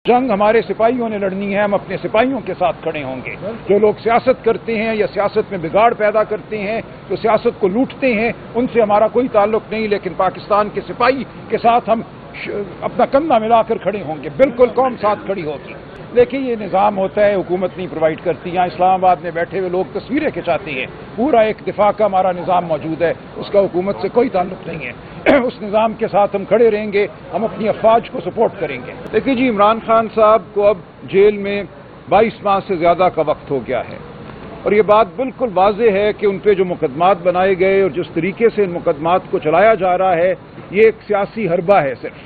جنگ ہمارے سپاہیوں نے لڑنی ہے، ہم اپنے سپاہیوں کے ساتھ کھڑے ہوں گے۔ جو لوگ سیاست کرتے ہیں یا سیاست میں بگاڑ پیدا کرتے ہیں، جو سیاست کو لوٹتے ہیں، ان سے ہمارا کوئی تعلق نہیں، لیکن پاکستان کے سپاہی کے ساتھ ہم اپنا کندھا ملا کر کھڑے ہوں گے، بالکل قوم ساتھ کھڑی ہوگی۔ دیکھیں یہ نظام ہوتا ہے، حکومت نہیں پرووائڈ کرتی، یہاں اسلام آباد میں بیٹھے ہوئے لوگ تصویریں کھنچاتے ہیں، پورا ایک دفاع کا ہمارا نظام موجود ہے، اس کا حکومت سے کوئی تعلق نہیں ہے۔ اس نظام کے ساتھ ہم کھڑے رہیں گے، ہم اپنی افواج کو سپورٹ کریں گے۔ دیکھیے جی، عمران خان صاحب کو اب جیل میں 22 ماہ سے زیادہ کا وقت ہو گیا ہے، اور یہ بات بالکل واضح ہے کہ ان پہ جو مقدمات بنائے گئے اور جس طریقے سے ان مقدمات کو چلایا جا رہا ہے، یہ ایک سیاسی حربہ ہے۔ صرف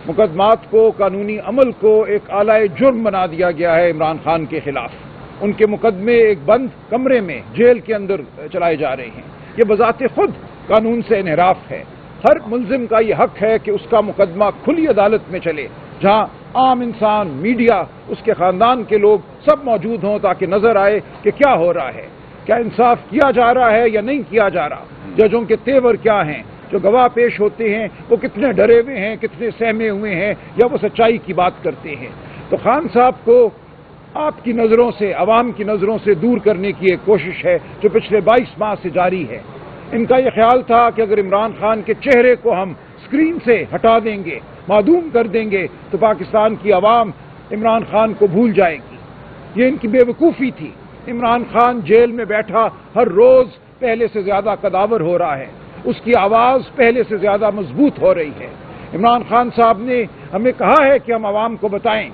مقدمات کو، قانونی عمل کو ایک اعلی جرم بنا دیا گیا ہے عمران خان کے خلاف۔ ان کے مقدمے ایک بند کمرے میں جیل کے اندر چلائے جا رہے ہیں، یہ بذات خود قانون سے انحراف ہے۔ ہر ملزم کا یہ حق ہے کہ اس کا مقدمہ کھلی عدالت میں چلے، جہاں عام انسان، میڈیا، اس کے خاندان کے لوگ سب موجود ہوں، تاکہ نظر آئے کہ کیا ہو رہا ہے، کیا انصاف کیا جا رہا ہے یا نہیں کیا جا رہا، ججوں کے تیور کیا ہیں، جو گواہ پیش ہوتے ہیں وہ کتنے ڈرے ہوئے ہیں، کتنے سہمے ہوئے ہیں، یا وہ سچائی کی بات کرتے ہیں۔ تو خان صاحب کو آپ کی نظروں سے، عوام کی نظروں سے دور کرنے کی ایک کوشش ہے جو پچھلے 22 ماہ سے جاری ہے۔ ان کا یہ خیال تھا کہ اگر عمران خان کے چہرے کو ہم اسکرین سے ہٹا دیں گے، معدوم کر دیں گے، تو پاکستان کی عوام عمران خان کو بھول جائے گی۔ یہ ان کی بے وقوفی تھی۔ عمران خان جیل میں بیٹھا ہر روز پہلے سے زیادہ قداور ہو رہا ہے، اس کی آواز پہلے سے زیادہ مضبوط ہو رہی ہے۔ عمران خان صاحب نے ہمیں کہا ہے کہ ہم عوام کو بتائیں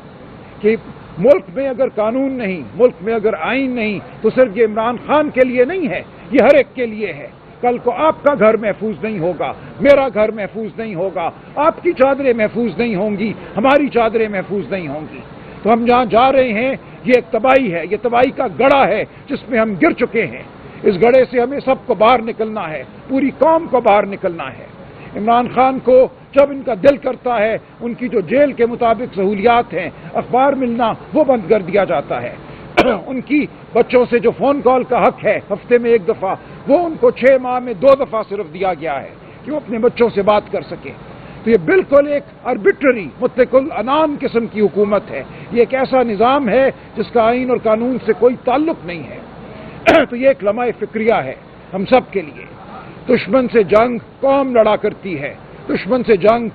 کہ ملک میں اگر قانون نہیں، ملک میں اگر آئین نہیں، تو صرف یہ عمران خان کے لیے نہیں ہے، یہ ہر ایک کے لیے ہے۔ کل کو آپ کا گھر محفوظ نہیں ہوگا، میرا گھر محفوظ نہیں ہوگا، آپ کی چادریں محفوظ نہیں ہوں گی، ہماری چادریں محفوظ نہیں ہوں گی۔ تو ہم جہاں جا رہے ہیں یہ ایک تباہی ہے، یہ تباہی کا گڑھا ہے جس میں ہم گر چکے ہیں۔ اس گڑھے سے ہمیں سب کو باہر نکلنا ہے، پوری قوم کو باہر نکلنا ہے۔ عمران خان کو جب ان کا دل کرتا ہے، ان کی جو جیل کے مطابق سہولیات ہیں، اخبار ملنا، وہ بند کر دیا جاتا ہے۔ ان کی بچوں سے جو فون کال کا حق ہے ہفتے میں 1 دفعہ، وہ ان کو 6 ماہ میں 2 دفعہ صرف دیا گیا ہے کہ وہ اپنے بچوں سے بات کر سکیں۔ تو یہ بالکل ایک آربیٹری، مطلق العنان قسم کی حکومت ہے۔ یہ ایک ایسا نظام ہے جس کا آئین اور قانون سے کوئی تعلق نہیں ہے۔ تو یہ ایک لمحہ فکریہ ہے ہم سب کے لیے۔ دشمن سے جنگ قوم لڑا کرتی ہے، دشمن سے جنگ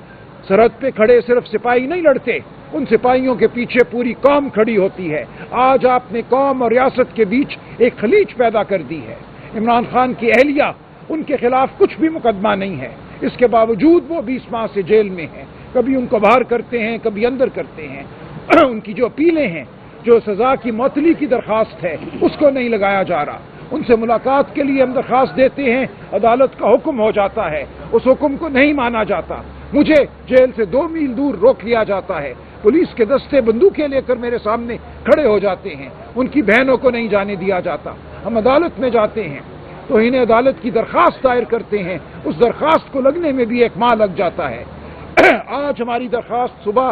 سرحد پہ کھڑے صرف سپاہی نہیں لڑتے، ان سپاہیوں کے پیچھے پوری قوم کھڑی ہوتی ہے۔ آج آپ نے قوم اور ریاست کے بیچ ایک خلیج پیدا کر دی ہے۔ عمران خان کی اہلیہ، ان کے خلاف کچھ بھی مقدمہ نہیں ہے، اس کے باوجود وہ 20 ماہ سے جیل میں ہیں۔ کبھی ان کو باہر کرتے ہیں، کبھی اندر کرتے ہیں۔ ان کی جو اپیلیں ہیں، جو سزا کی معطلی کی درخواست ہے، اس کو نہیں لگایا جا رہا۔ ان سے ملاقات کے لیے ہم درخواست دیتے ہیں، عدالت کا حکم ہو جاتا ہے، اس حکم کو نہیں مانا جاتا۔ مجھے جیل سے 2 میل دور روک لیا جاتا ہے، پولیس کے دستے بندوقیں لے کر میرے سامنے کھڑے ہو جاتے ہیں، ان کی بہنوں کو نہیں جانے دیا جاتا۔ ہم عدالت میں جاتے ہیں تو انہیں عدالت کی درخواست دائر کرتے ہیں، اس درخواست کو لگنے میں بھی 1 ماہ لگ جاتا ہے۔ آج ہماری درخواست صبح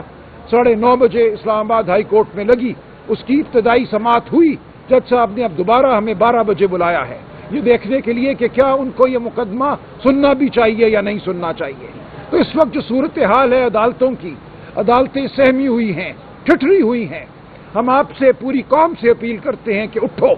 9:30 بجے اسلام آباد ہائی کورٹ میں لگی، اس کی ابتدائی سماعت ہوئی، جج صاحب نے اب دوبارہ ہمیں 12 بجے بلایا ہے، یہ دیکھنے کے لیے کہ کیا ان کو یہ مقدمہ سننا بھی چاہیے یا نہیں سننا چاہیے۔ تو اس وقت جو صورتحال ہے عدالتوں کی، عدالتیں سہمی ہوئی ہیں، ٹھٹری ہوئی ہیں۔ ہم آپ سے، پوری قوم سے اپیل کرتے ہیں کہ اٹھو۔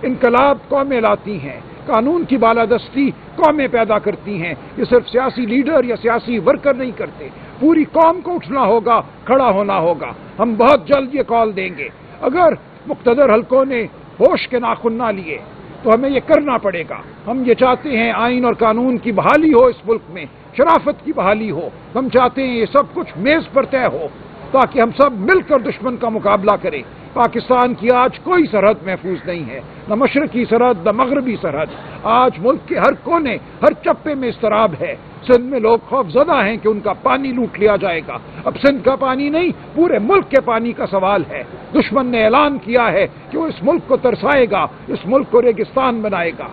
انقلاب قومیں لاتی ہیں، قانون کی بالادستی قومیں پیدا کرتی ہیں، یہ صرف سیاسی لیڈر یا سیاسی ورکر نہیں کرتے، پوری قوم کو اٹھنا ہوگا، کھڑا ہونا ہوگا۔ ہم بہت جلد یہ کال دیں گے۔ اگر مقتدر حلقوں نے ہوش کے ناخن نہ لیے تو ہمیں یہ کرنا پڑے گا۔ ہم یہ چاہتے ہیں آئین اور قانون کی بحالی ہو اس ملک میں، شرافت کی بحالی ہو۔ ہم چاہتے ہیں یہ سب کچھ میز پر طے ہو تاکہ ہم سب مل کر دشمن کا مقابلہ کریں۔ پاکستان کی آج کوئی سرحد محفوظ نہیں ہے، نہ مشرقی سرحد، نہ مغربی سرحد۔ آج ملک کے ہر کونے، ہر چپے میں اضطراب ہے۔ سندھ میں لوگ خوف زدہ ہیں کہ ان کا پانی لوٹ لیا جائے گا۔ اب سندھ کا پانی نہیں، پورے ملک کے پانی کا سوال ہے۔ دشمن نے اعلان کیا ہے کہ وہ اس ملک کو ترسائے گا، اس ملک کو ریگستان بنائے گا۔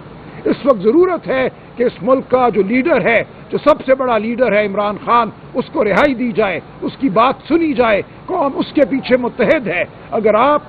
اس وقت ضرورت ہے کہ اس ملک کا جو لیڈر ہے، جو سب سے بڑا لیڈر ہے عمران خان، اس کو رہائی دی جائے، اس کی بات سنی جائے، قوم اس کے پیچھے متحد ہے۔ اگر آپ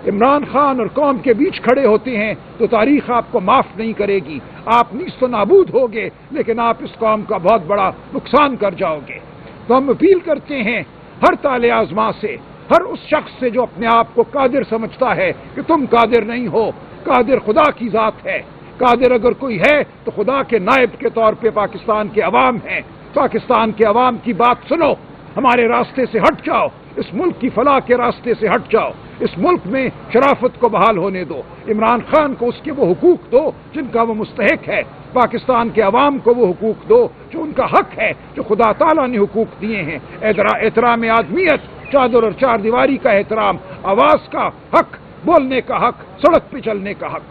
عمران خان اور قوم کے بیچ کھڑے ہوتے ہیں تو تاریخ آپ کو معاف نہیں کرے گی۔ آپ نیست و نابود ہوگے، لیکن آپ اس قوم کا بہت بڑا نقصان کر جاؤ گے۔ تو ہم اپیل کرتے ہیں ہر تالے آزما سے، ہر اس شخص سے جو اپنے آپ کو قادر سمجھتا ہے کہ تم قادر نہیں ہو. قادر خدا کی ذات ہے. قادر اگر کوئی ہے تو خدا کے نائب کے طور پہ پاکستان کے عوام ہیں. پاکستان کے عوام کی بات سنو. ہمارے راستے سے ہٹ جاؤ. اس ملک کی فلاح کے راستے سے ہٹ جاؤ. اس ملک میں شرافت کو بحال ہونے دو. عمران خان کو اس کے وہ حقوق دو جن کا وہ مستحق ہے. پاکستان کے عوام کو وہ حقوق دو جو ان کا حق ہے, جو خدا تعالیٰ نے حقوق دیے ہیں. احترام آدمیت, چادر اور چار دیواری کا احترام, آواز کا حق, بولنے کا حق, سڑک پہ چلنے کا حق.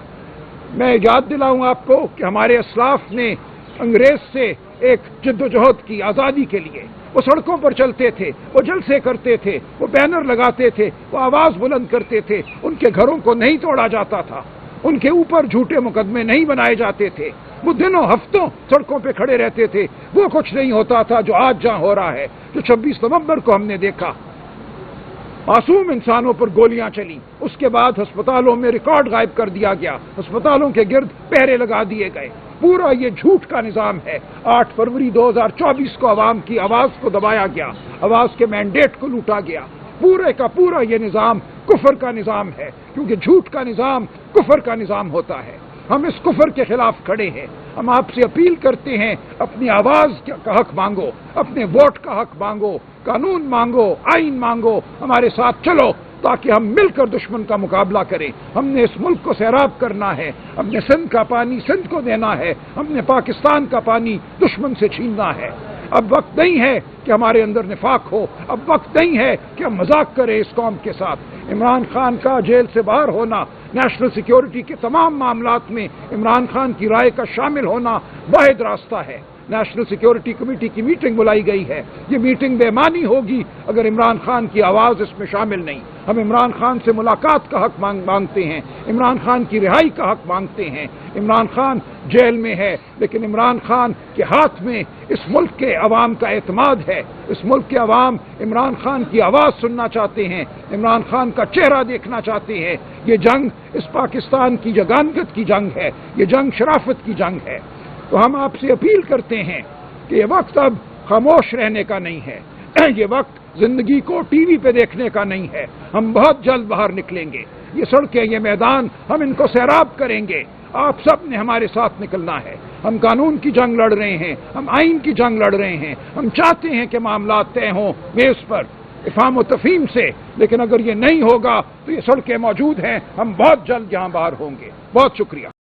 میں یاد دلاؤں آپ کو کہ ہمارے اسلاف نے انگریز سے ایک جد و جہد کی آزادی کے لیے. وہ سڑکوں پر چلتے تھے, وہ جلسے کرتے تھے, وہ بینر لگاتے تھے, وہ آواز بلند کرتے تھے. ان کے گھروں کو نہیں توڑا جاتا تھا, ان کے اوپر جھوٹے مقدمے نہیں بنائے جاتے تھے. وہ دنوں ہفتوں سڑکوں پہ کھڑے رہتے تھے. وہ کچھ نہیں ہوتا تھا جو آج جہاں ہو رہا ہے, جو 26 نومبر کو ہم نے دیکھا. معصوم انسانوں پر گولیاں چلی. اس کے بعد ہسپتالوں میں ریکارڈ غائب کر دیا گیا. ہسپتالوں کے گرد پہرے لگا دیے گئے. پورا یہ جھوٹ کا نظام ہے. 8 فروری 2024 کو عوام کی آواز کو دبایا گیا, آواز کے مینڈیٹ کو لوٹا گیا. پورے کا پورا یہ نظام کفر کا نظام ہے, کیونکہ جھوٹ کا نظام کفر کا نظام ہوتا ہے. ہم اس کفر کے خلاف کھڑے ہیں. ہم آپ سے اپیل کرتے ہیں, اپنی آواز کا حق مانگو, اپنے ووٹ کا حق مانگو, قانون مانگو, آئین مانگو, ہمارے ساتھ چلو تاکہ ہم مل کر دشمن کا مقابلہ کریں. ہم نے اس ملک کو سیراب کرنا ہے. ہم نے سندھ کا پانی سندھ کو دینا ہے. ہم نے پاکستان کا پانی دشمن سے چھیننا ہے. اب وقت نہیں ہے کہ ہمارے اندر نفاق ہو. اب وقت نہیں ہے کہ ہم مذاق کریں اس قوم کے ساتھ. عمران خان کا جیل سے باہر ہونا, نیشنل سیکیورٹی کے تمام معاملات میں عمران خان کی رائے کا شامل ہونا واحد راستہ ہے. نیشنل سیکیورٹی کمیٹی کی میٹنگ بلائی گئی ہے. یہ میٹنگ بے معنی ہوگی اگر عمران خان کی آواز اس میں شامل نہیں. ہم عمران خان سے ملاقات کا حق مانگتے ہیں. عمران خان کی رہائی کا حق مانگتے ہیں. عمران خان جیل میں ہے, لیکن عمران خان کے ہاتھ میں اس ملک کے عوام کا اعتماد ہے. اس ملک کے عوام عمران خان کی آواز سننا چاہتے ہیں, عمران خان کا چہرہ دیکھنا چاہتے ہیں. یہ جنگ اس پاکستان کی جگانگت کی جنگ ہے. یہ جنگ شرافت کی جنگ ہے. تو ہم آپ سے اپیل کرتے ہیں کہ یہ وقت اب خاموش رہنے کا نہیں ہے. یہ وقت زندگی کو ٹی وی پہ دیکھنے کا نہیں ہے. ہم بہت جلد باہر نکلیں گے. یہ سڑکیں, یہ میدان, ہم ان کو سیراب کریں گے. آپ سب نے ہمارے ساتھ نکلنا ہے. ہم قانون کی جنگ لڑ رہے ہیں, ہم آئین کی جنگ لڑ رہے ہیں. ہم چاہتے ہیں کہ معاملات طے ہوں میز پر افہام و تفہیم سے, لیکن اگر یہ نہیں ہوگا تو یہ سڑکیں موجود ہیں. ہم بہت جلد یہاں باہر ہوں گے. بہت شکریہ.